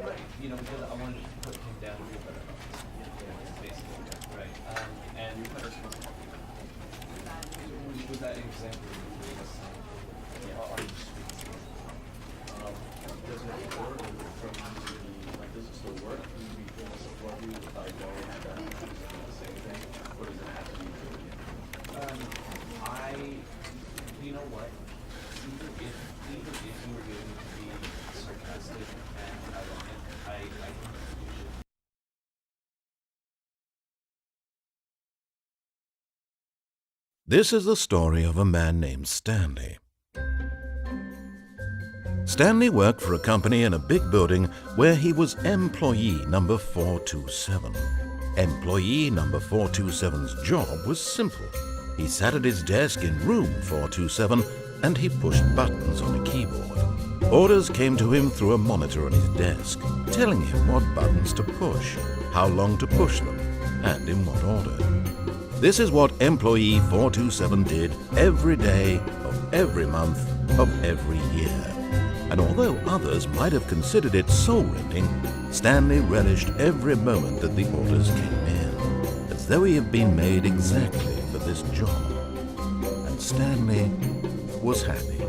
Right. You know, because I wanted to put him down to better. Basically, right. And you put responsible. Was that an example of the yeah. Are you doesn't it work from like does it still work? Can you be able to support you with like going and the same thing? Or does it have to be true again? you know what? Even if you were going to be sarcastic and ironic, I think you should. This is the story of a man named Stanley. Stanley worked for a company in a big building where he was employee number 427. Employee number 427's job was simple. He sat at his desk in room 427 and he pushed buttons on a keyboard. Orders came to him through a monitor on his desk, telling him what buttons to push, how long to push them, and in what order. This is what employee 427 did every day of every month of every year. And although others might have considered it soul-rending, Stanley relished every moment that the orders came in, as though he had been made exactly for this job. And Stanley was happy.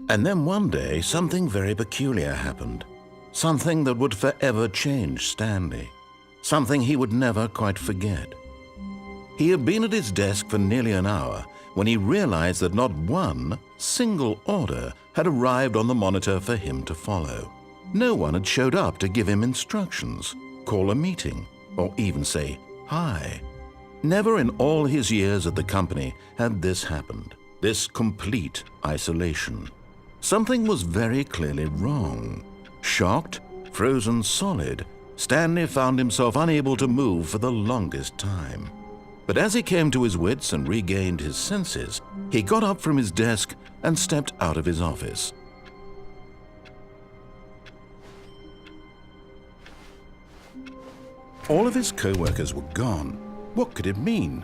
And then one day, something very peculiar happened. Something that would forever change Stanley. Something he would never quite forget. He had been at his desk for nearly an hour when he realized that not one single order had arrived on the monitor for him to follow. No one had showed up to give him instructions, call a meeting, or even say hi. Never in all his years at the company had this happened, this complete isolation. Something was very clearly wrong. Shocked, frozen solid, Stanley found himself unable to move for the longest time. But as he came to his wits and regained his senses, he got up from his desk and stepped out of his office. All of his co-workers were gone. What could it mean?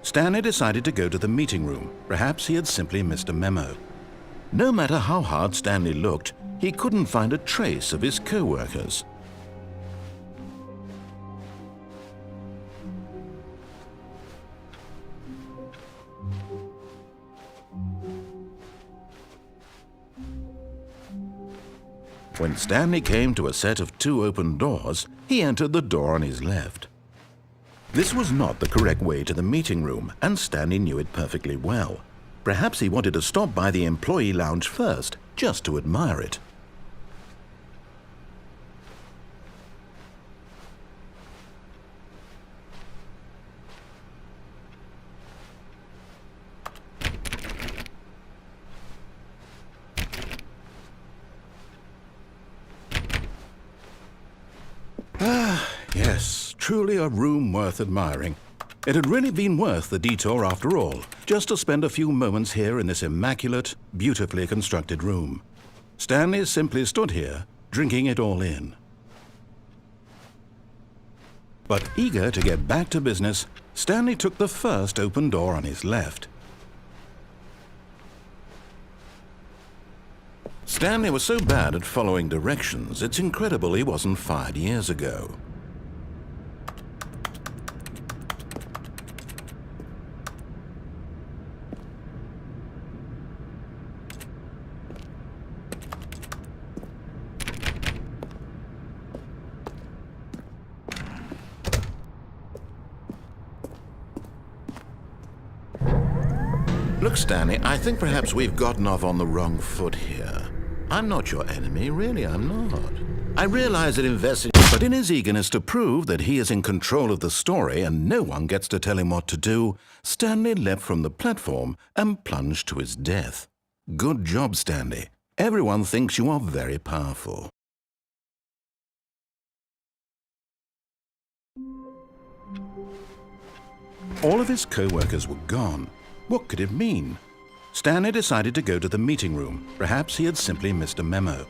Stanley decided to go to the meeting room. Perhaps he had simply missed a memo. No matter how hard Stanley looked, he couldn't find a trace of his co-workers. When Stanley came to a set of 2 open doors, he entered the door on his left. This was not the correct way to the meeting room, and Stanley knew it perfectly well. Perhaps he wanted to stop by the employee lounge first, just to admire it. Yes, truly a room worth admiring. It had really been worth the detour after all, just to spend a few moments here in this immaculate, beautifully constructed room. Stanley simply stood here, drinking it all in. But eager to get back to business, Stanley took the first open door on his left. Stanley was so bad at following directions, it's incredible he wasn't fired years ago. Look, Stanley, I think perhaps we've gotten off on the wrong foot here. I'm not your enemy, really, I'm not. I realize that investing, but in his eagerness to prove that he is in control of the story and no one gets to tell him what to do, Stanley leapt from the platform and plunged to his death. Good job, Stanley. Everyone thinks you are very powerful. All of his co-workers were gone. What could it mean? Stanley decided to go to the meeting room. Perhaps he had simply missed a memo.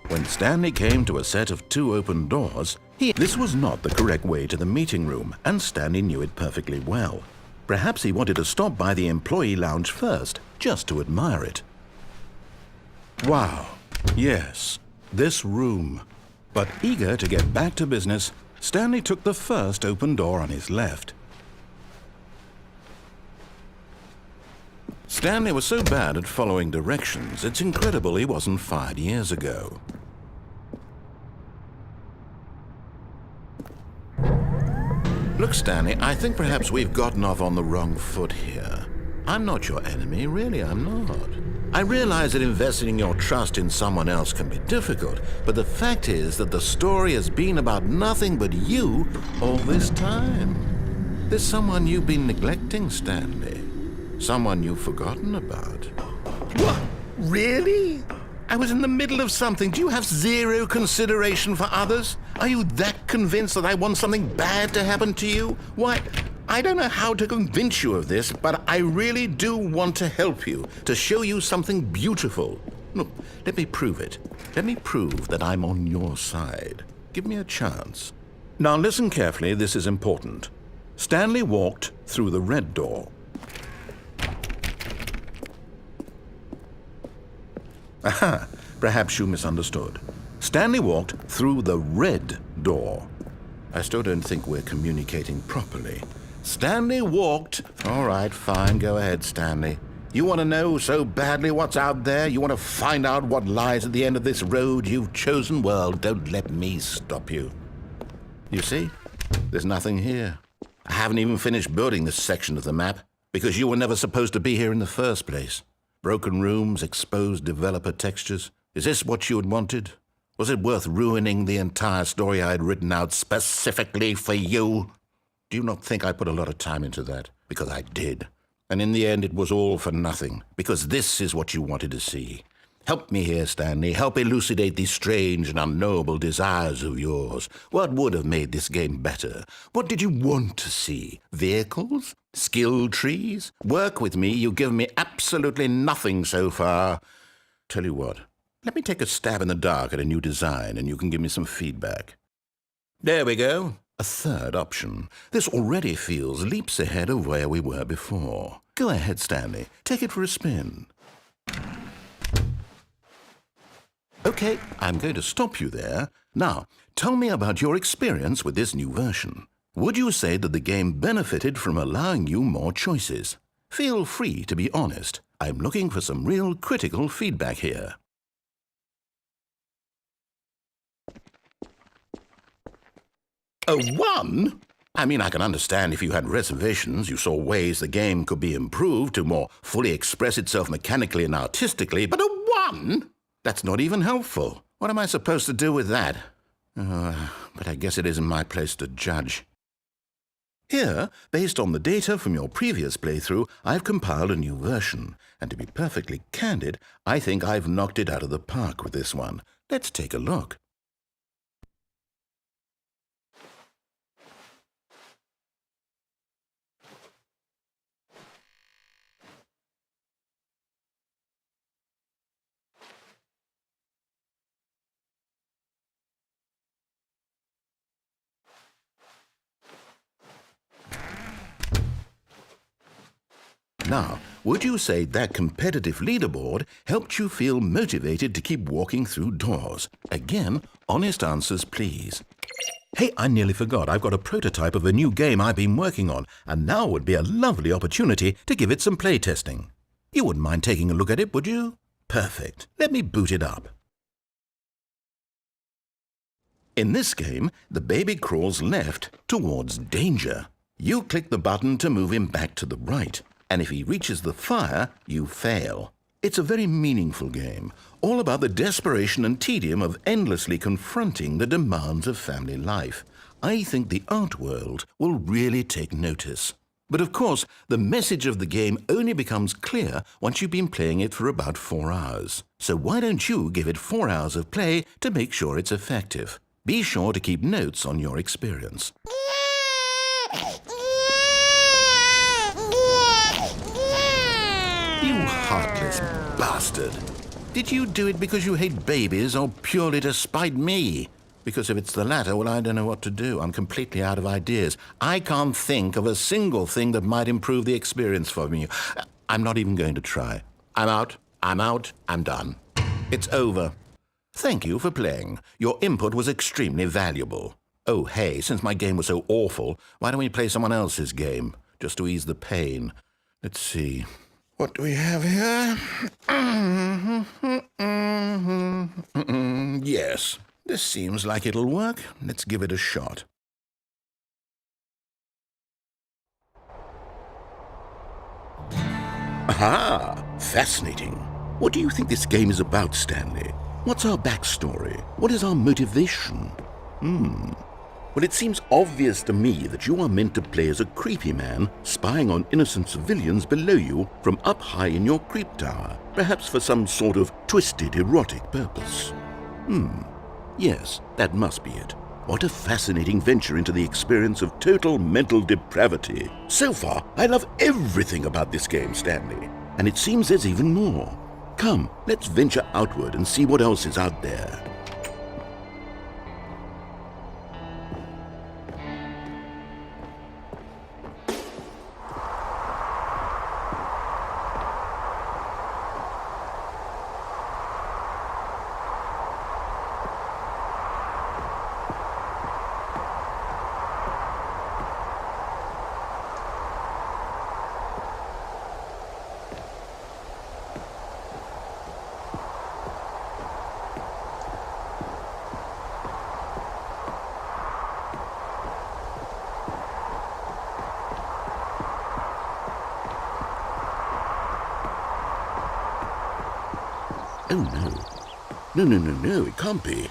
When Stanley came to a set of 2 open doors, this was not the correct way to the meeting room, and Stanley knew it perfectly well. Perhaps he wanted to stop by the employee lounge first, just to admire it. Wow, yes, this room. But eager to get back to business, Stanley took the first open door on his left. Stanley was so bad at following directions, it's incredible he wasn't fired years ago. Look, Stanley, I think perhaps we've gotten off on the wrong foot here. I'm not your enemy, really, I'm not. I realize that investing your trust in someone else can be difficult, but the fact is that the story has been about nothing but you all this time. There's someone you've been neglecting, Stanley. Someone you've forgotten about. What? Really? I was in the middle of something. Do you have zero consideration for others? Are you that convinced that I want something bad to happen to you? Why, I don't know how to convince you of this, but I really do want to help you, to show you something beautiful. Look, let me prove it. Let me prove that I'm on your side. Give me a chance. Now listen carefully, this is important. Stanley walked through the red door. Aha, perhaps you misunderstood. Stanley walked through the red door. I still don't think we're communicating properly. Stanley walked... All right, fine, go ahead, Stanley. You want to know so badly what's out there? You want to find out what lies at the end of this road you've chosen? Well, don't let me stop you. You see, there's nothing here. I haven't even finished building this section of the map, because you were never supposed to be here in the first place. Broken rooms, exposed developer textures. Is this what you had wanted? Was it worth ruining the entire story I had written out specifically for you? Do you not think I put a lot of time into that? Because I did. And in the end, it was all for nothing, because this is what you wanted to see. Help me here, Stanley. Help elucidate these strange and unknowable desires of yours. What would have made this game better? What did you want to see? Vehicles? Skill trees? Work with me. You've given me absolutely nothing so far. Tell you what, let me take a stab in the dark at a new design, and you can give me some feedback. There we go. A third option. This already feels leaps ahead of where we were before. Go ahead, Stanley. Take it for a spin. Okay, I'm going to stop you there. Now, tell me about your experience with this new version. Would you say that the game benefited from allowing you more choices? Feel free to be honest. I'm looking for some real critical feedback here. A 1? I mean, I can understand if you had reservations, you saw ways the game could be improved to more fully express itself mechanically and artistically, but a 1? That's not even helpful. What am I supposed to do with that? But I guess it isn't my place to judge. Here, based on the data from your previous playthrough, I've compiled a new version. And to be perfectly candid, I think I've knocked it out of the park with this one. Let's take a look. Now, would you say that competitive leaderboard helped you feel motivated to keep walking through doors? Again, honest answers, please. Hey, I nearly forgot. I've got a prototype of a new game I've been working on, and now would be a lovely opportunity to give it some playtesting. You wouldn't mind taking a look at it, would you? Perfect. Let me boot it up. In this game, the baby crawls left towards danger. You click the button to move him back to the right. And if he reaches the fire, you fail. It's a very meaningful game, all about the desperation and tedium of endlessly confronting the demands of family life. I think the art world will really take notice. But of course, the message of the game only becomes clear once you've been playing it for about 4 hours. So why don't you give it 4 hours of play to make sure it's effective? Be sure to keep notes on your experience. You heartless bastard. Did you do it because you hate babies or purely to spite me? Because if it's the latter, well, I don't know what to do. I'm completely out of ideas. I can't think of a single thing that might improve the experience for me. I'm not even going to try. I'm out. I'm done. It's over. Thank you for playing. Your input was extremely valuable. Oh, hey, since my game was so awful, why don't we play someone else's game, just to ease the pain? Let's see. What do we have here? Yes, this seems like it'll work. Let's give it a shot. Aha! Fascinating. What do you think this game is about, Stanley? What's our backstory? What is our motivation? Well, it seems obvious to me that you are meant to play as a creepy man spying on innocent civilians below you from up high in your creep tower, perhaps for some sort of twisted erotic purpose. Yes, that must be it. What a fascinating venture into the experience of total mental depravity. So far, I love everything about this game, Stanley. And it seems there's even more. Come, let's venture outward and see what else is out there. Oh, no. No, it can't be.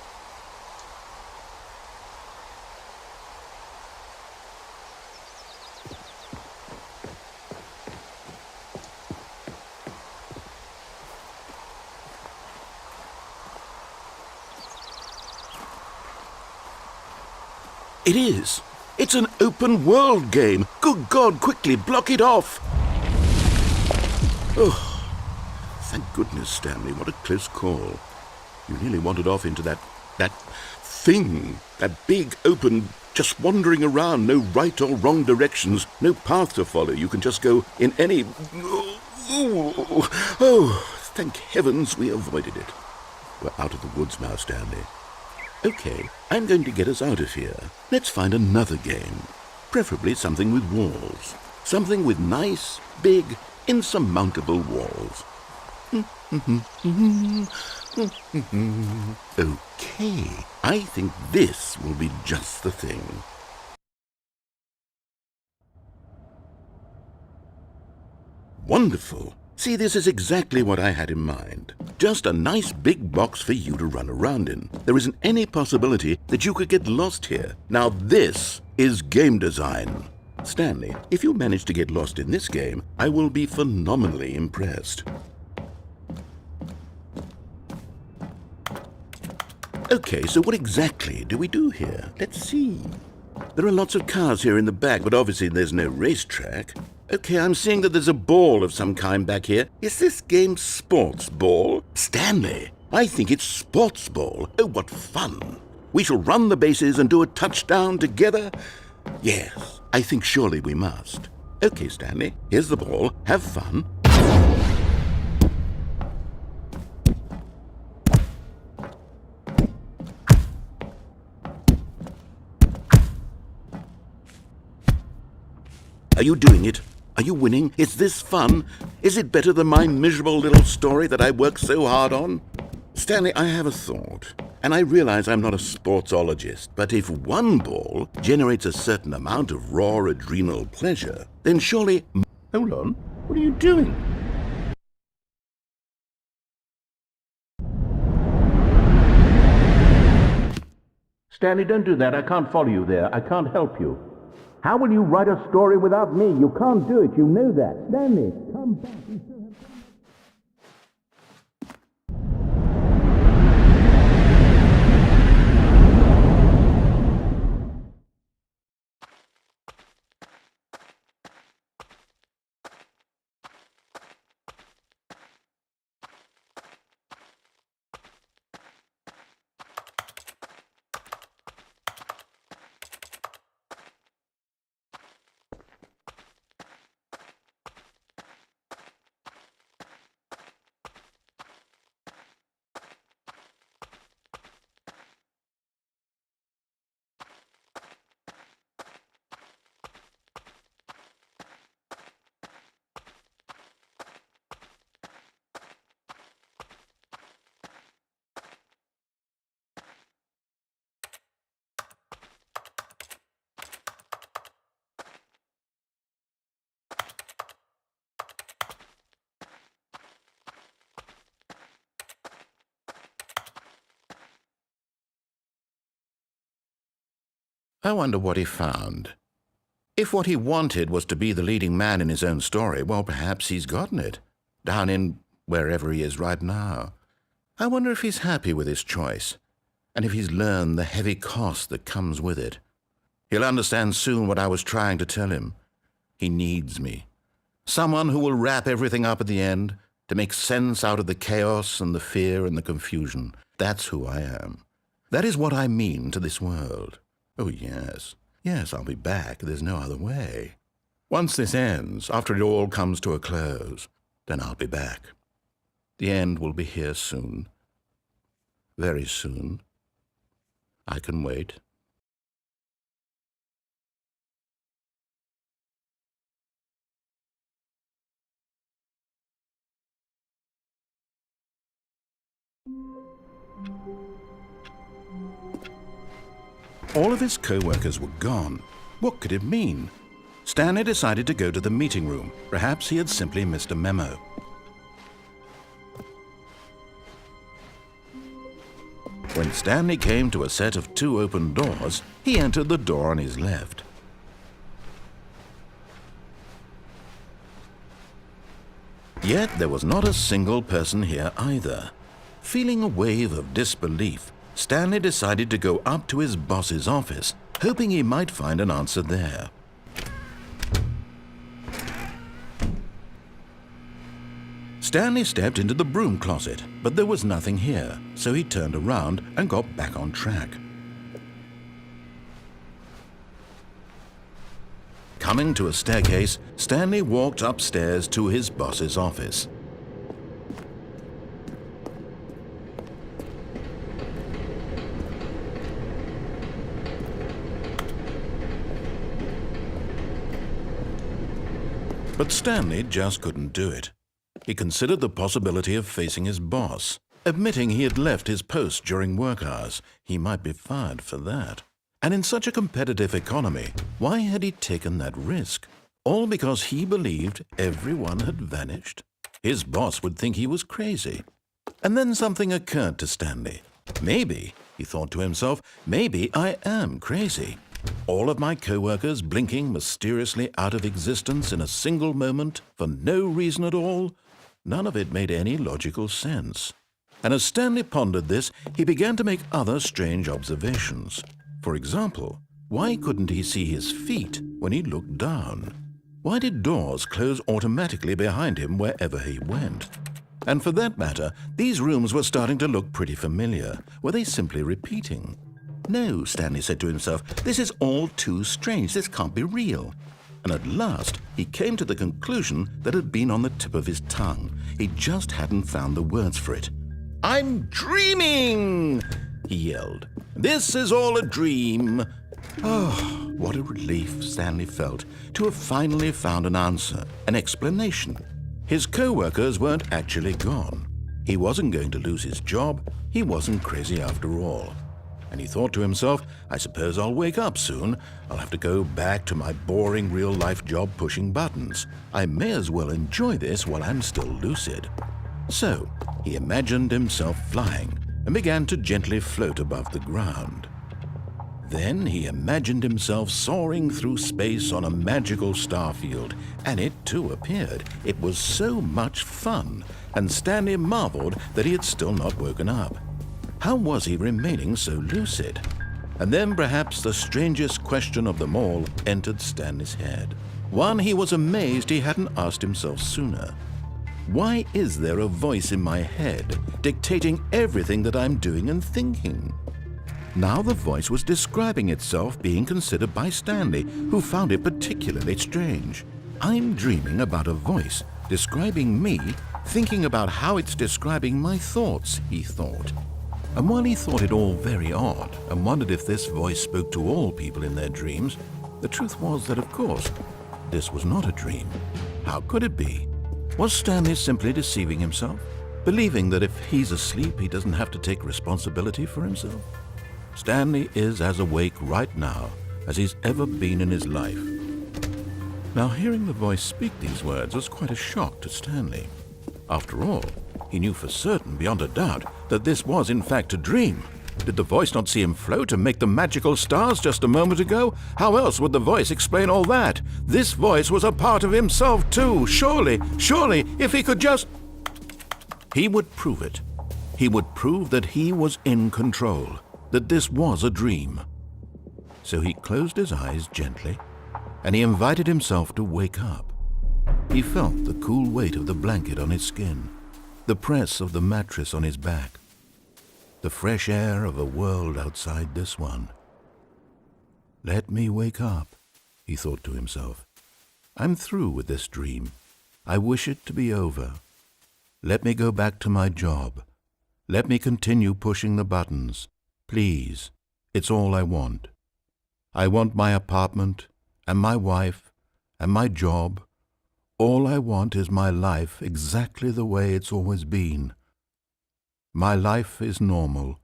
It is. It's an open world game. Good God, quickly block it off. Oh. Thank goodness, Stanley. What a close call. You nearly wandered off into that thing. That big, open, just wandering around. No right or wrong directions. No path to follow. You can just go in any... Oh, thank heavens we avoided it. We're out of the woods now, Stanley. Okay, I'm going to get us out of here. Let's find another game. Preferably something with walls. Something with nice, big, insurmountable walls. Okay, I think this will be just the thing. Wonderful. See, this is exactly what I had in mind. Just a nice big box for you to run around in. There isn't any possibility that you could get lost here. Now this is game design. Stanley, if you manage to get lost in this game, I will be phenomenally impressed. Okay, so what exactly do we do here? Let's see. There are lots of cars here in the back, but obviously there's no racetrack. Okay, I'm seeing that there's a ball of some kind back here. Is this game sports ball? Stanley, I think it's sports ball. Oh, what fun. We shall run the bases and do a touchdown together? Yes, I think surely we must. Okay, Stanley, here's the ball. Have fun. Are you doing it? Are you winning? Is this fun? Is it better than my miserable little story that I worked so hard on? Stanley, I have a thought, and I realize I'm not a sportsologist, but if one ball generates a certain amount of raw adrenal pleasure, then surely... Hold on, what are you doing? Stanley, don't do that. I can't follow you there. I can't help you. How will you write a story without me? You can't do it. You know that. Stanley, come back. I wonder what he found. If what he wanted was to be the leading man in his own story, well, perhaps he's gotten it, down in wherever he is right now. I wonder if he's happy with his choice, and if he's learned the heavy cost that comes with it. He'll understand soon what I was trying to tell him. He needs me. Someone who will wrap everything up at the end, to make sense out of the chaos and the fear and the confusion. That's who I am. That is what I mean to this world. Oh, yes. Yes, I'll be back. There's no other way. Once this ends, after it all comes to a close, then I'll be back. The end will be here soon. Very soon. I can wait. All of his co-workers were gone. What could it mean? Stanley decided to go to the meeting room. Perhaps he had simply missed a memo. When Stanley came to a set of 2 open doors, he entered the door on his left. Yet there was not a single person here either. Feeling a wave of disbelief, Stanley decided to go up to his boss's office, hoping he might find an answer there. Stanley stepped into the broom closet, but there was nothing here, so he turned around and got back on track. Coming to a staircase, Stanley walked upstairs to his boss's office. But Stanley just couldn't do it. He considered the possibility of facing his boss. Admitting he had left his post during work hours, he might be fired for that. And in such a competitive economy, why had he taken that risk? All because he believed everyone had vanished? His boss would think he was crazy. And then something occurred to Stanley. Maybe, he thought to himself, maybe I am crazy. All of my co-workers blinking mysteriously out of existence in a single moment for no reason at all? None of it made any logical sense. And as Stanley pondered this, he began to make other strange observations. For example, why couldn't he see his feet when he looked down? Why did doors close automatically behind him wherever he went? And for that matter, these rooms were starting to look pretty familiar. Were they simply repeating? No, Stanley said to himself, this is all too strange. This can't be real. And at last, he came to the conclusion that had been on the tip of his tongue. He just hadn't found the words for it. "I'm dreaming!" he yelled. "This is all a dream." Oh, what a relief Stanley felt to have finally found an answer, an explanation. His co-workers weren't actually gone. He wasn't going to lose his job. He wasn't crazy after all. And he thought to himself, I suppose I'll wake up soon. I'll have to go back to my boring real-life job pushing buttons. I may as well enjoy this while I'm still lucid. So he imagined himself flying and began to gently float above the ground. Then he imagined himself soaring through space on a magical starfield, and it too appeared. It was so much fun, and Stanley marveled that he had still not woken up. How was he remaining so lucid? And then perhaps the strangest question of them all entered Stanley's head. One he was amazed he hadn't asked himself sooner. Why is there a voice in my head dictating everything that I'm doing and thinking? Now the voice was describing itself being considered by Stanley, who found it particularly strange. I'm dreaming about a voice describing me, thinking about how it's describing my thoughts, he thought. And while he thought it all very odd and wondered if this voice spoke to all people in their dreams, the truth was that, of course, this was not a dream. How could it be? Was Stanley simply deceiving himself, believing that if he's asleep, he doesn't have to take responsibility for himself? Stanley is as awake right now as he's ever been in his life. Now, hearing the voice speak these words was quite a shock to Stanley. After all, he knew for certain, beyond a doubt, that this was in fact a dream. Did the voice not see him float and make the magical stars just a moment ago? How else would the voice explain all that? This voice was a part of himself too. Surely, if he could just... He would prove it. He would prove that he was in control, that this was a dream. So he closed his eyes gently, and he invited himself to wake up. He felt the cool weight of the blanket on his skin, the press of the mattress on his back, the fresh air of a world outside this one. Let me wake up, he thought to himself. I'm through with this dream. I wish it to be over. Let me go back to my job. Let me continue pushing the buttons. Please, it's all I want. I want my apartment, and my wife, and my job. All I want is my life exactly the way it's always been. My life is normal.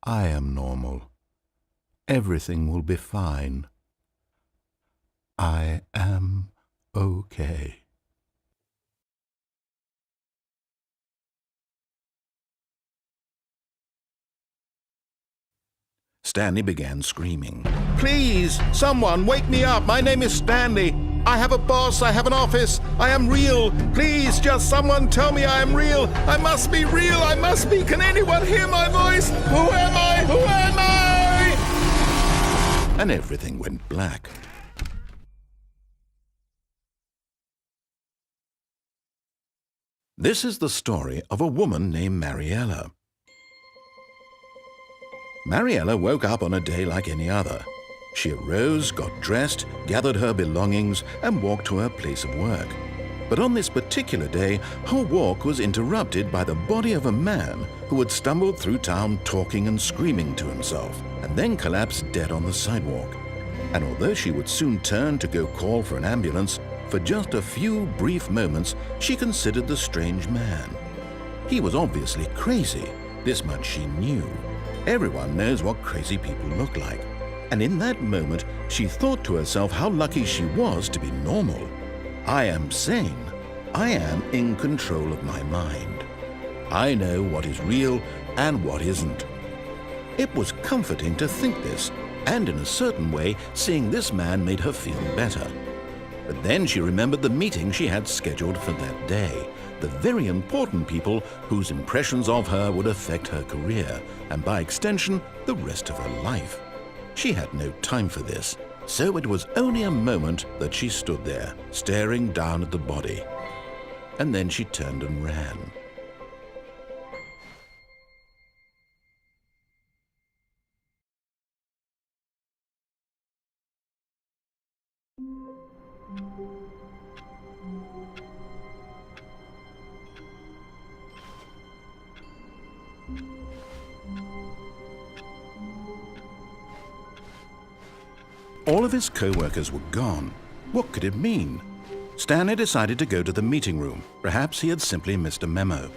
I am normal. Everything will be fine. I am okay. Stanley began screaming. Please, someone, wake me up. My name is Stanley. I have a boss. I have an office. I am real. Please, just someone tell me I am real. I must be real. I must be. Can anyone hear my voice? Who am I? Who am I? And everything went black. This is the story of a woman named Mariella. Mariella woke up on a day like any other. She arose, got dressed, gathered her belongings, and walked to her place of work. But on this particular day, her walk was interrupted by the body of a man who had stumbled through town talking and screaming to himself, and then collapsed dead on the sidewalk. And although she would soon turn to go call for an ambulance, for just a few brief moments she considered the strange man. He was obviously crazy, this much she knew. Everyone knows what crazy people look like. And in that moment, she thought to herself how lucky she was to be normal. I am sane. I am in control of my mind. I know what is real and what isn't. It was comforting to think this, and in a certain way, seeing this man made her feel better. But then she remembered the meeting she had scheduled for that day. The very important people whose impressions of her would affect her career, and by extension, the rest of her life. She had no time for this, so it was only a moment that she stood there, staring down at the body. And then she turned and ran. All of his co-workers were gone. What could it mean? Stanley decided to go to the meeting room. Perhaps he had simply missed a memo.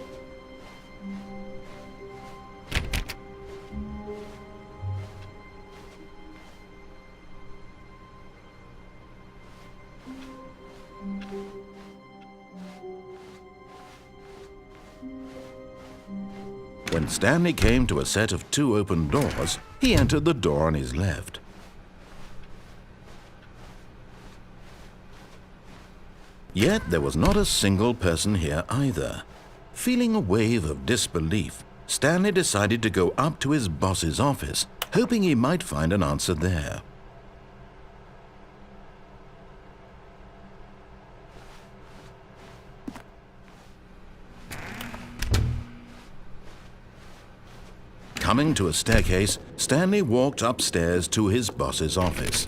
When Stanley came to a set of 2 open doors, he entered the door on his left. Yet there was not a single person here either. Feeling a wave of disbelief, Stanley decided to go up to his boss's office, hoping he might find an answer there. Coming to a staircase, Stanley walked upstairs to his boss's office.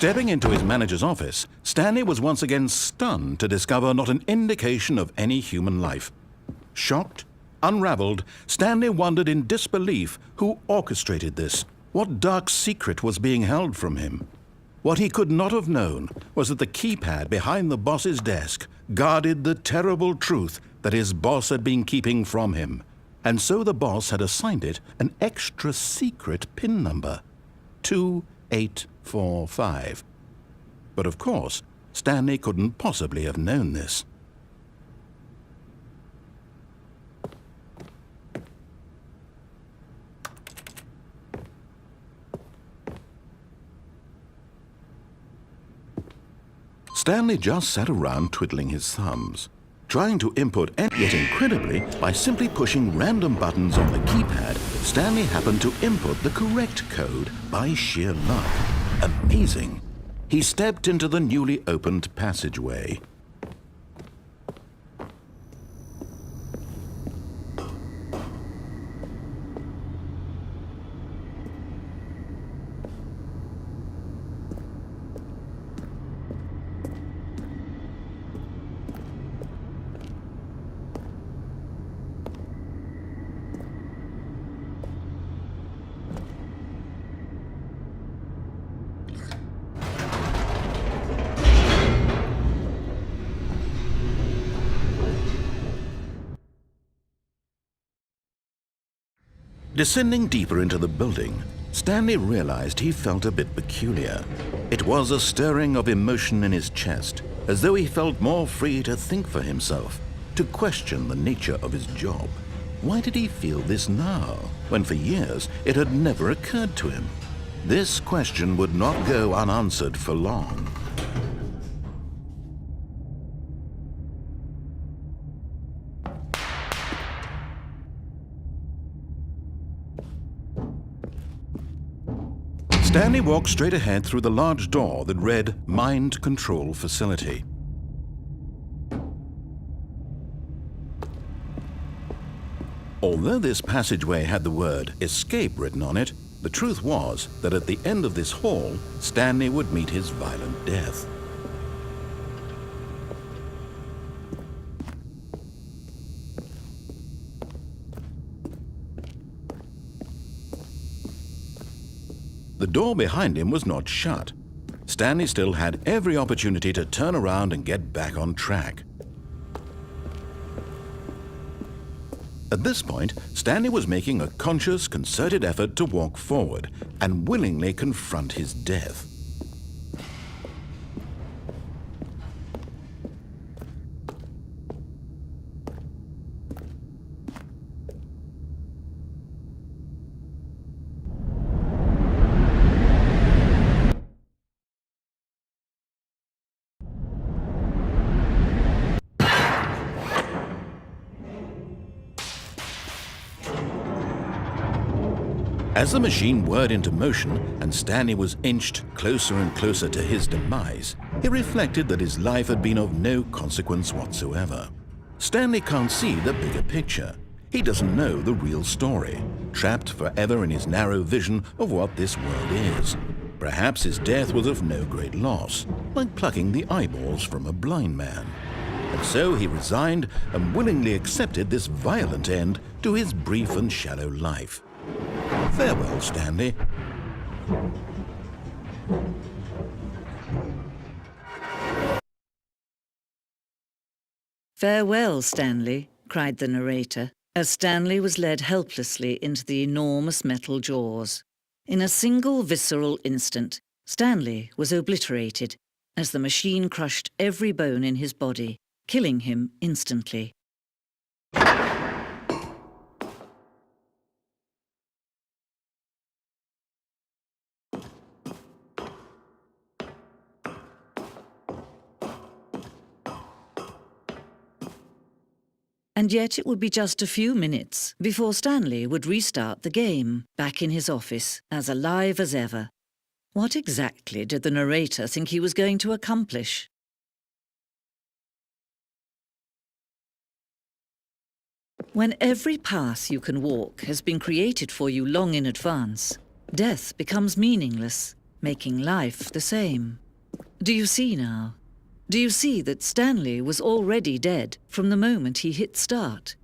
Stepping into his manager's office, Stanley was once again stunned to discover not an indication of any human life. Shocked, unraveled, Stanley wondered in disbelief who orchestrated this. What dark secret was being held from him? What he could not have known was that the keypad behind the boss's desk guarded the terrible truth that his boss had been keeping from him. And so the boss had assigned it an extra secret PIN number, 2845. But of course, Stanley couldn't possibly have known this. Stanley just sat around twiddling his thumbs, trying to input, and yet incredibly, by simply pushing random buttons on the keypad, Stanley happened to input the correct code by sheer luck. Amazing. He stepped into the newly opened passageway. Descending deeper into the building, Stanley realized he felt a bit peculiar. It was a stirring of emotion in his chest, as though he felt more free to think for himself, to question the nature of his job. Why did he feel this now, when for years it had never occurred to him? This question would not go unanswered for long. Stanley walked straight ahead through the large door that read Mind Control Facility. Although this passageway had the word Escape written on it, the truth was that at the end of this hall, Stanley would meet his violent death. The door behind him was not shut. Stanley still had every opportunity to turn around and get back on track. At this point, Stanley was making a conscious, concerted effort to walk forward and willingly confront his death. As the machine whirred into motion and Stanley was inched closer and closer to his demise, he reflected that his life had been of no consequence whatsoever. Stanley can't see the bigger picture. He doesn't know the real story, trapped forever in his narrow vision of what this world is. Perhaps his death was of no great loss, like plucking the eyeballs from a blind man. And so he resigned and willingly accepted this violent end to his brief and shallow life. Farewell, Stanley. Farewell, Stanley, cried the narrator, as Stanley was led helplessly into the enormous metal jaws. In a single visceral instant, Stanley was obliterated as the machine crushed every bone in his body, killing him instantly. And yet it would be just a few minutes before Stanley would restart the game, back in his office, as alive as ever. What exactly did the narrator think he was going to accomplish? When every path you can walk has been created for you long in advance, death becomes meaningless. making life the same. Do you see now? Do you see that Stanley was already dead from the moment he hit start?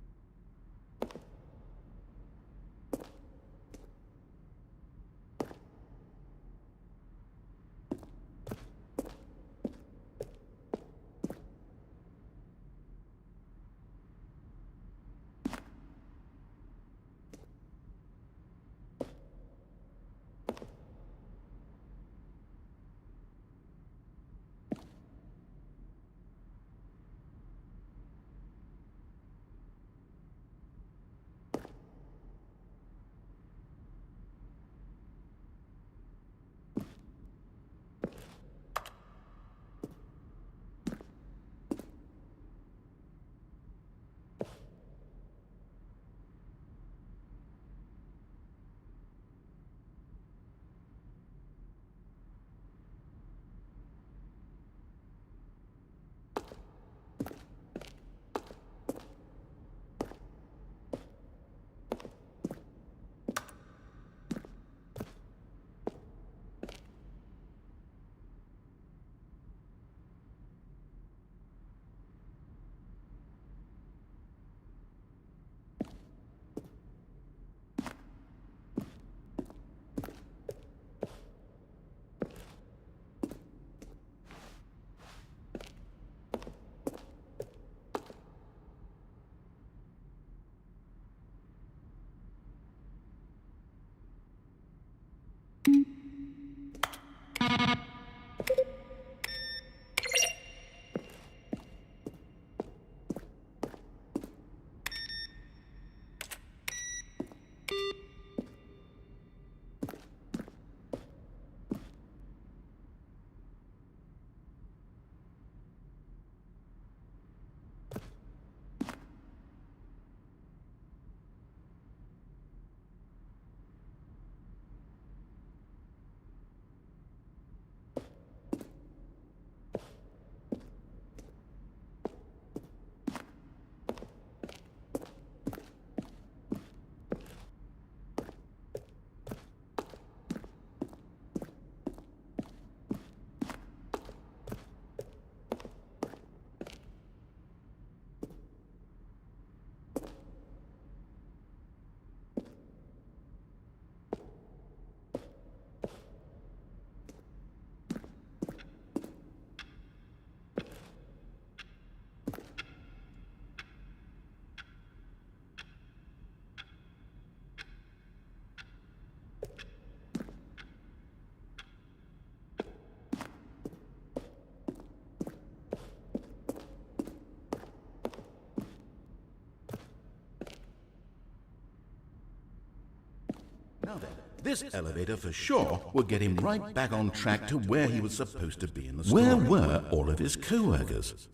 Now then, this elevator for sure will get him right back on track to where he was supposed to be in the story. Where were all of his co-workers?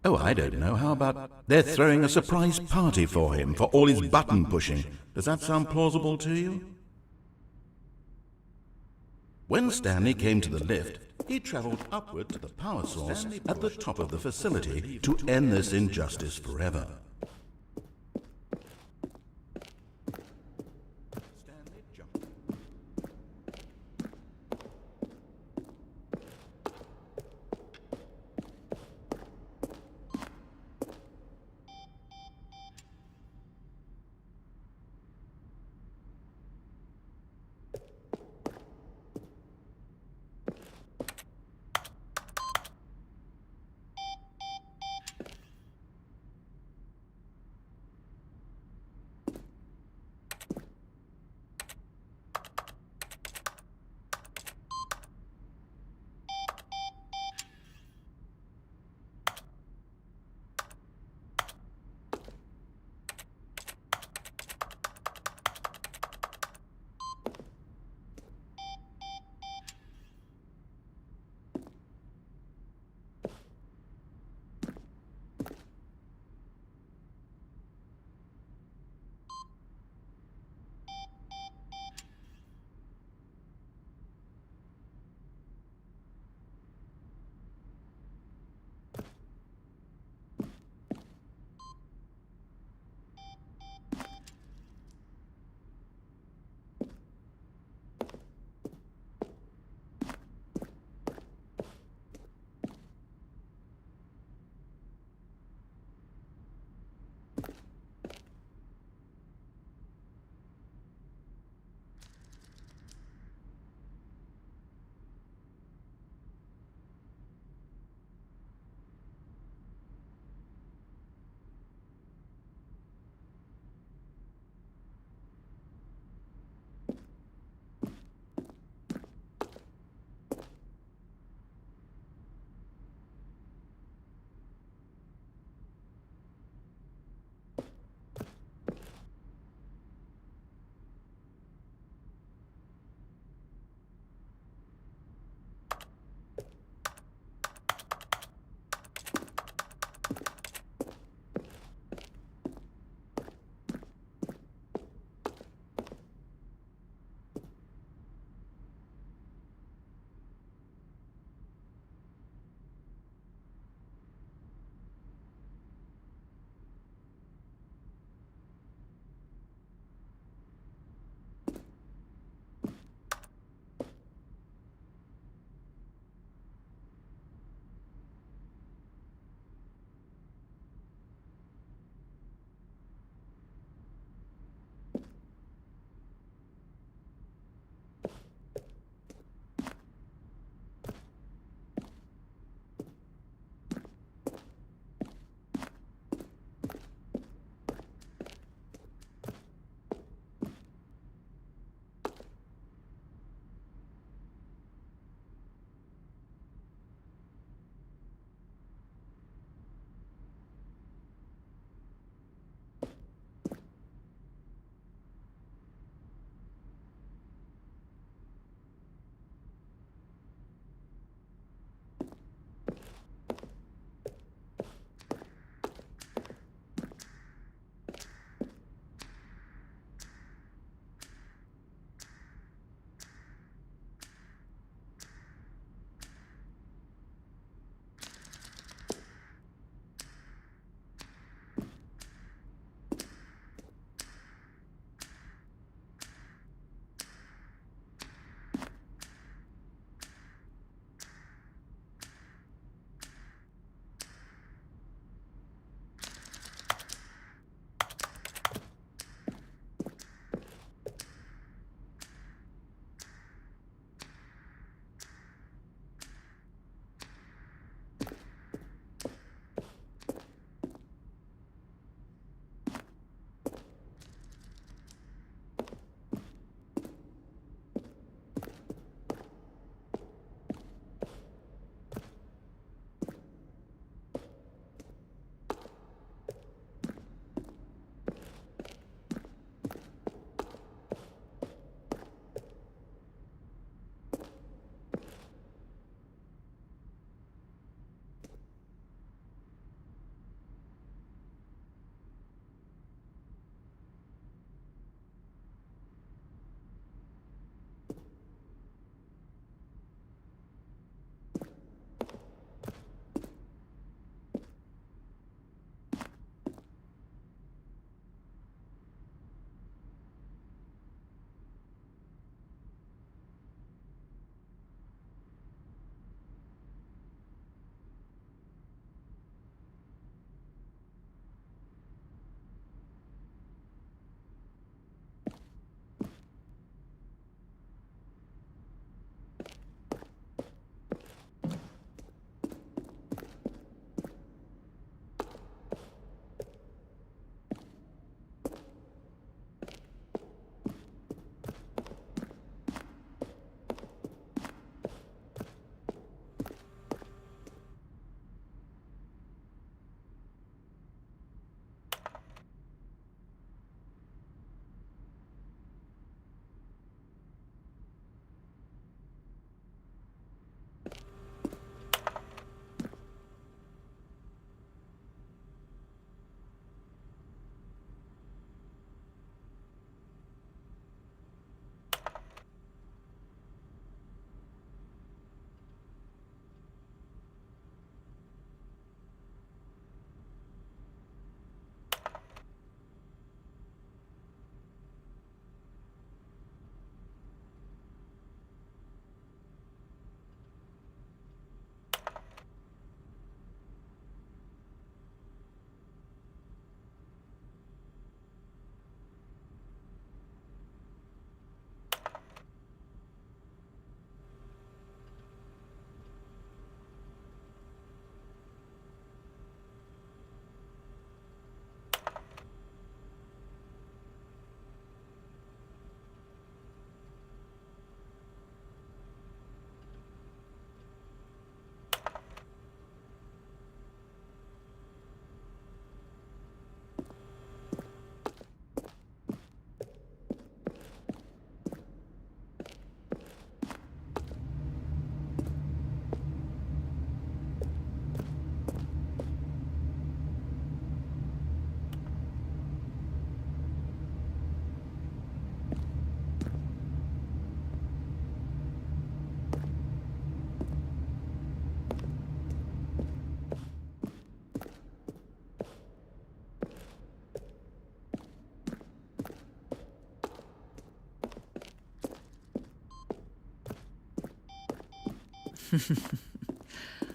Oh, I don't know. How about they're throwing a surprise party for him for all his button pushing? Does that sound plausible to you? When Stanley came to the lift, he traveled upward to the power source at the top of the facility to end this injustice forever. Stanley jumped.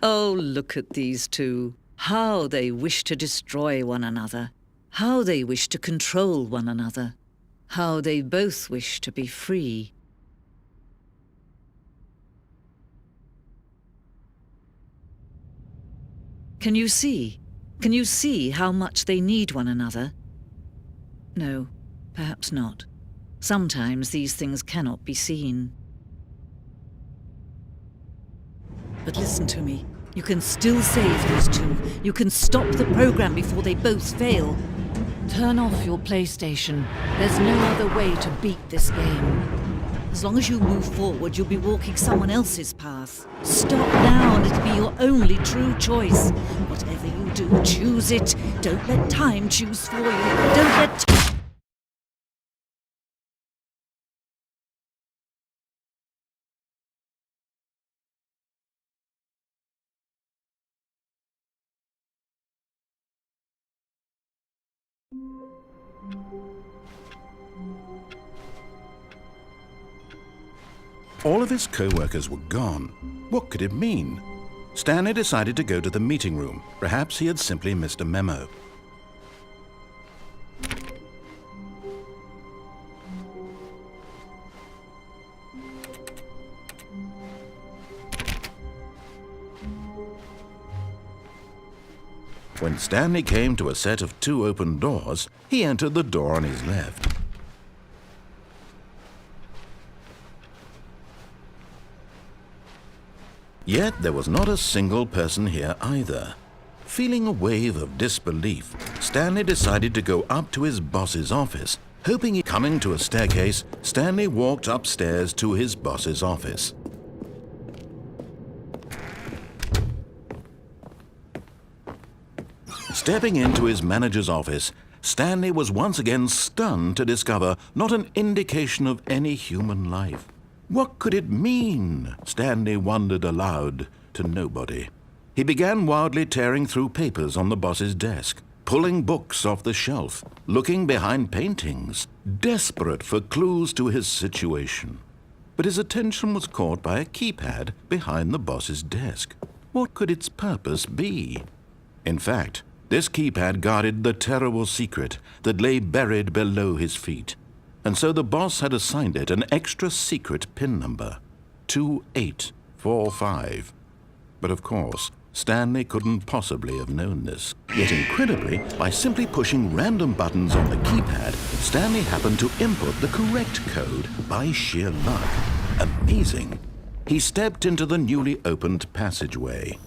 Oh, look at these two. How they wish to destroy one another. How they wish to control one another. How they both wish to be free. Can you see? Can you see how much they need one another? No, perhaps not. Sometimes these things cannot be seen. But listen to me. You can still save these two. You can stop the program before they both fail. Turn off your PlayStation. There's no other way to beat this game. As long as you move forward, you'll be walking someone else's path. Stop now and it'll be your only true choice. Whatever you do, choose it. Don't let time choose for you. Don't let... All of his co-workers were gone. What could it mean? Stanley decided to go to the meeting room. Perhaps he had simply missed a memo. When Stanley came to a set of 2 open doors, he entered the door on his left. Yet there was not a single person here either. Feeling a wave of disbelief, Stanley decided to go up to his boss's office. Coming to a staircase, Stanley walked upstairs to his boss's office. Stepping into his manager's office, Stanley was once again stunned to discover not an indication of any human life. What could it mean? Stanley wondered aloud to nobody. He began wildly tearing through papers on the boss's desk, pulling books off the shelf, looking behind paintings, desperate for clues to his situation. But his attention was caught by a keypad behind the boss's desk. What could its purpose be? In fact, this keypad guarded the terrible secret that lay buried below his feet. And so the boss had assigned it an extra secret PIN number, 2845. But of course, Stanley couldn't possibly have known this. Yet incredibly, by simply pushing random buttons on the keypad, Stanley happened to input the correct code by sheer luck. Amazing. He stepped into the newly opened passageway.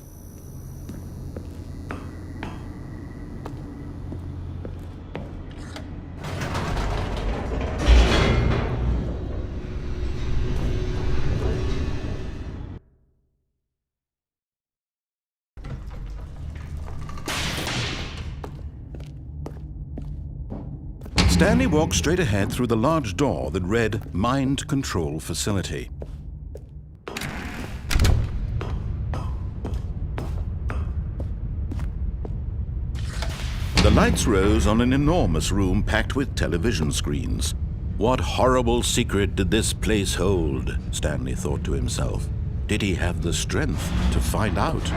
Stanley walked straight ahead through the large door that read Mind Control Facility. The lights rose on an enormous room packed with television screens. What horrible secret did this place hold? Stanley thought to himself. Did he have the strength to find out?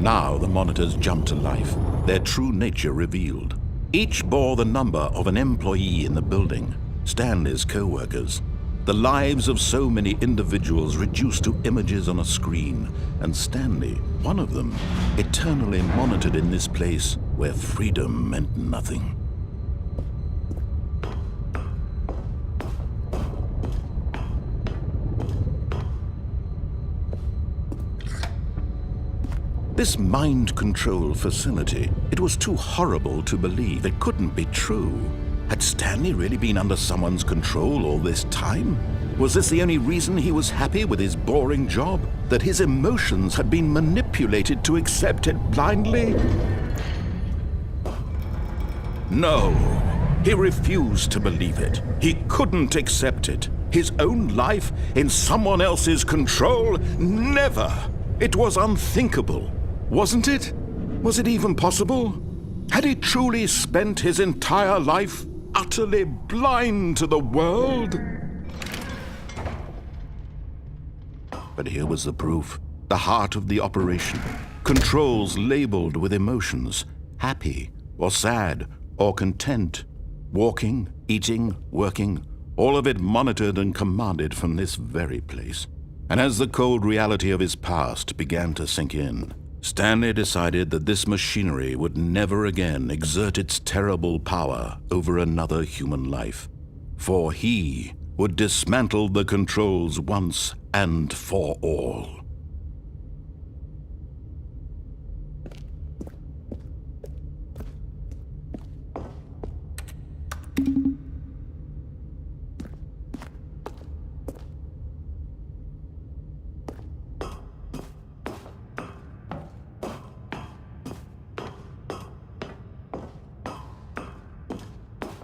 Now the monitors jumped to life, their true nature revealed. Each bore the number of an employee in the building, Stanley's co-workers. The lives of so many individuals reduced to images on a screen, and Stanley, one of them, eternally monitored in this place where freedom meant nothing. This mind control facility, it was too horrible to believe. It couldn't be true. Had Stanley really been under someone's control all this time? Was this the only reason he was happy with his boring job? That his emotions had been manipulated to accept it blindly? No, he refused to believe it. He couldn't accept it. His own life in someone else's control? Never! It was unthinkable. Wasn't it? Was it even possible? Had he truly spent his entire life utterly blind to the world? But here was the proof, the heart of the operation. Controls labeled with emotions, happy or sad or content, walking, eating, working, all of it monitored and commanded from this very place. And as the cold reality of his past began to sink in, Stanley decided that this machinery would never again exert its terrible power over another human life, for he would dismantle the controls once and for all.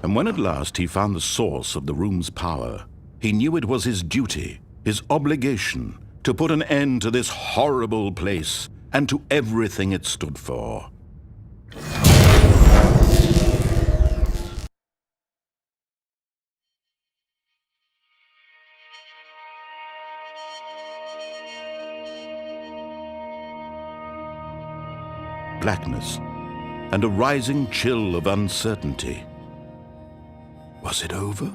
And when at last he found the source of the room's power, he knew it was his duty, his obligation, to put an end to this horrible place and to everything it stood for. Blackness and a rising chill of uncertainty. Was it over?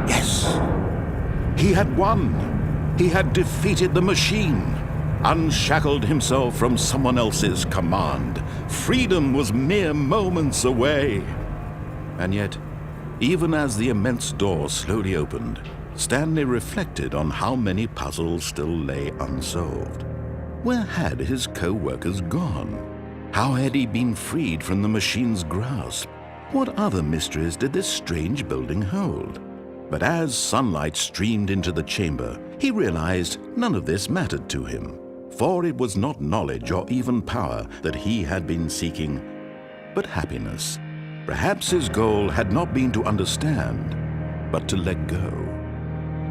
Yes! He had won! He had defeated the machine, unshackled himself from someone else's command. Freedom was mere moments away. And yet, even as the immense door slowly opened, Stanley reflected on how many puzzles still lay unsolved. Where had his co-workers gone? How had he been freed from the machine's grasp? What other mysteries did this strange building hold? But as sunlight streamed into the chamber, he realized none of this mattered to him, for it was not knowledge or even power that he had been seeking, but happiness. Perhaps his goal had not been to understand, but to let go.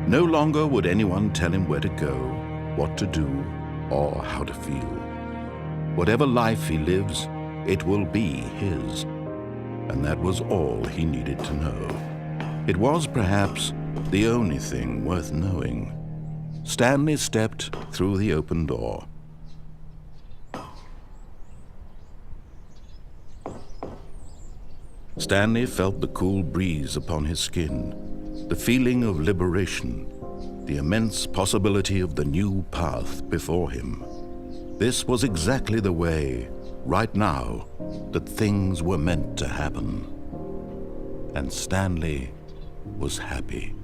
No longer would anyone tell him where to go, what to do, or how to feel. Whatever life he lives, it will be his. And that was all he needed to know. It was perhaps the only thing worth knowing. Stanley stepped through the open door. Stanley felt the cool breeze upon his skin, the feeling of liberation, the immense possibility of the new path before him. This was exactly the way, right now, that things were meant to happen. And Stanley was happy.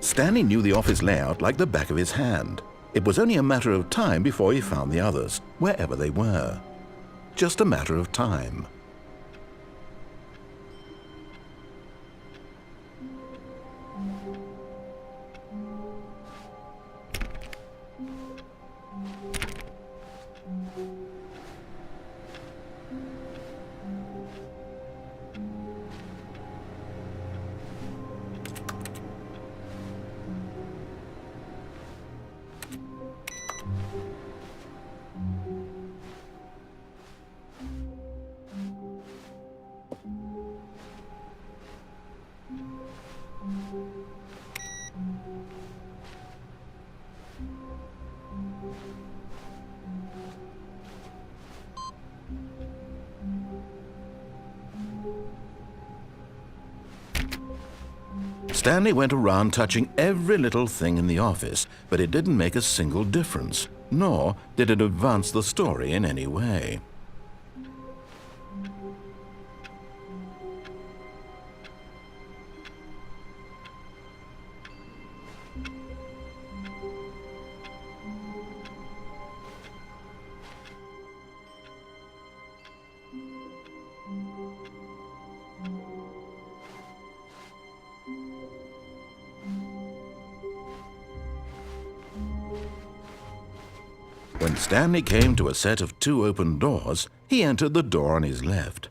Stanley knew the office layout like the back of his hand. It was only a matter of time before he found the others, wherever they were. Just a matter of time. Stanley went around touching every little thing in the office, but it didn't make a single difference, nor did it advance the story in any way. When Stanley came to a set of 2 open doors, he entered the door on his left.